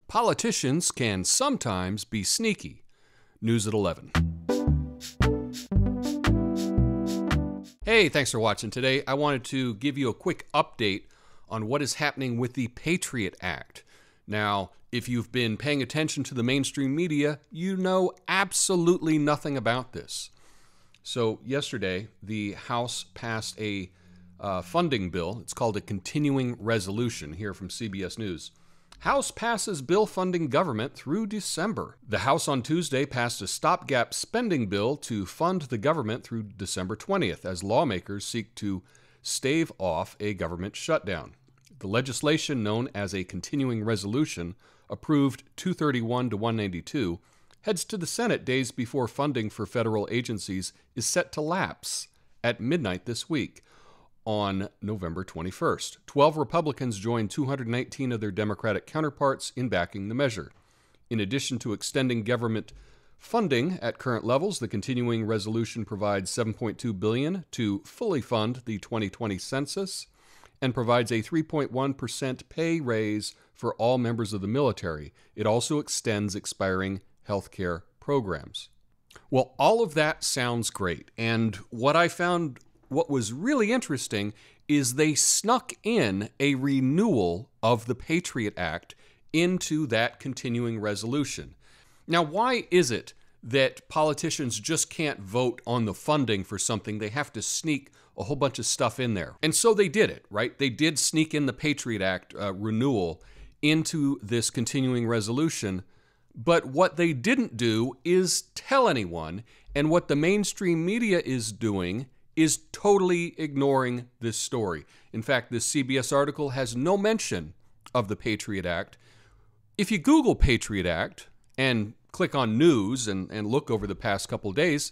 Politicians can sometimes be sneaky. News at 11. Hey, thanks for watching today. I wanted to give you a quick update on what is happening with the Patriot Act. Now, if you've been paying attention to the mainstream media, you know absolutely nothing about this. So yesterday, the House passed a funding bill. It's called a continuing resolution, here from CBS News. House passes bill funding government through December. The House on Tuesday passed a stopgap spending bill to fund the government through December 20th as lawmakers seek to stave off a government shutdown. The legislation, known as a continuing resolution, approved 231 to 192, heads to the Senate days before funding for federal agencies is set to lapse at midnight this week. On November 21st. 12 Republicans joined 219 of their Democratic counterparts in backing the measure. In addition to extending government funding at current levels, the continuing resolution provides $7.2 billion to fully fund the 2020 census and provides a 3.1% pay raise for all members of the military. It also extends expiring health care programs. Well, all of that sounds great, and what was really interesting is they snuck in a renewal of the Patriot Act into that continuing resolution. Now, why is it that politicians just can't vote on the funding for something? They have to sneak a whole bunch of stuff in there. And so they did it, right? They did sneak in the Patriot Act renewal into this continuing resolution. But what they didn't do is tell anyone, and what the mainstream media is doing is totally ignoring this story. In fact, this CBS article has no mention of the Patriot Act. If you Google Patriot Act and click on news and look over the past couple days,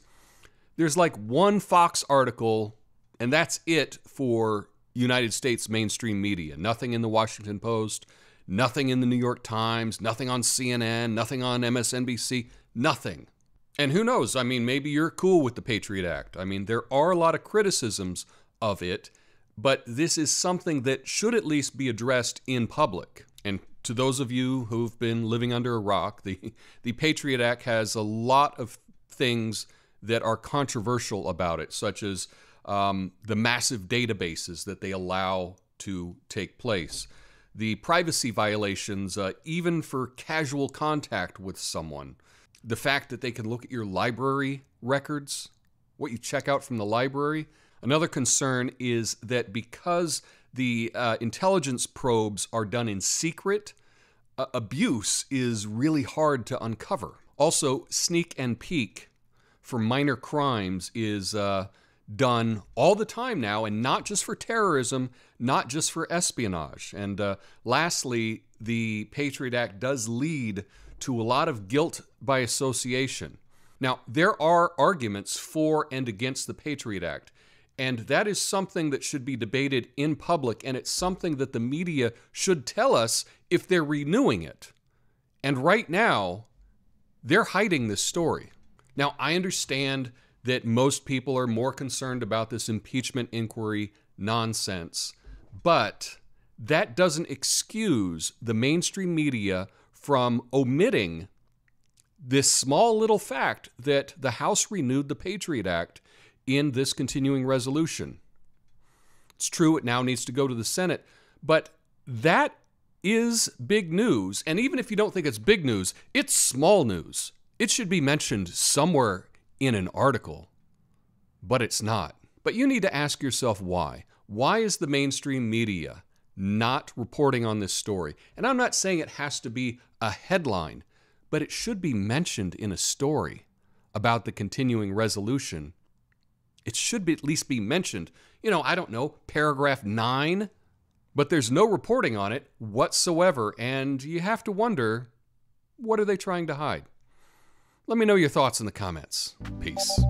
there's like one Fox article, and that's it for United States mainstream media. Nothing in the Washington Post, nothing in the New York Times, nothing on CNN, nothing on MSNBC, nothing. And who knows? I mean, maybe you're cool with the Patriot Act. I mean, there are a lot of criticisms of it, but this is something that should at least be addressed in public. And to those of you who've been living under a rock, the Patriot Act has a lot of things that are controversial about it, such as the massive databases that they allow to take place, the privacy violations, even for casual contact with someone, the fact that they can look at your library records, what you check out from the library. Another concern is that because the intelligence probes are done in secret, abuse is really hard to uncover. Also, sneak and peek for minor crimes is done all the time now, and not just for terrorism, not just for espionage. And lastly, the Patriot Act does lead to a lot of guilt by association. Now, there are arguments for and against the Patriot Act, and that is something that should be debated in public, and it's something that the media should tell us if they're renewing it. And right now, they're hiding this story. Now, I understand that most people are more concerned about this impeachment inquiry nonsense, but that doesn't excuse the mainstream media from omitting this small little fact that the House renewed the Patriot Act in this continuing resolution. It's true, it now needs to go to the Senate, but that is big news. And even if you don't think it's big news, it's small news. It should be mentioned somewhere in an article, but it's not. But you need to ask yourself why. Why is the mainstream media not reporting on this story? And I'm not saying it has to be a headline, but it should be mentioned in a story about the continuing resolution. It should at least be mentioned, I don't know, paragraph 9, but there's no reporting on it whatsoever, and you have to wonder, what are they trying to hide? Let me know your thoughts in the comments. Peace.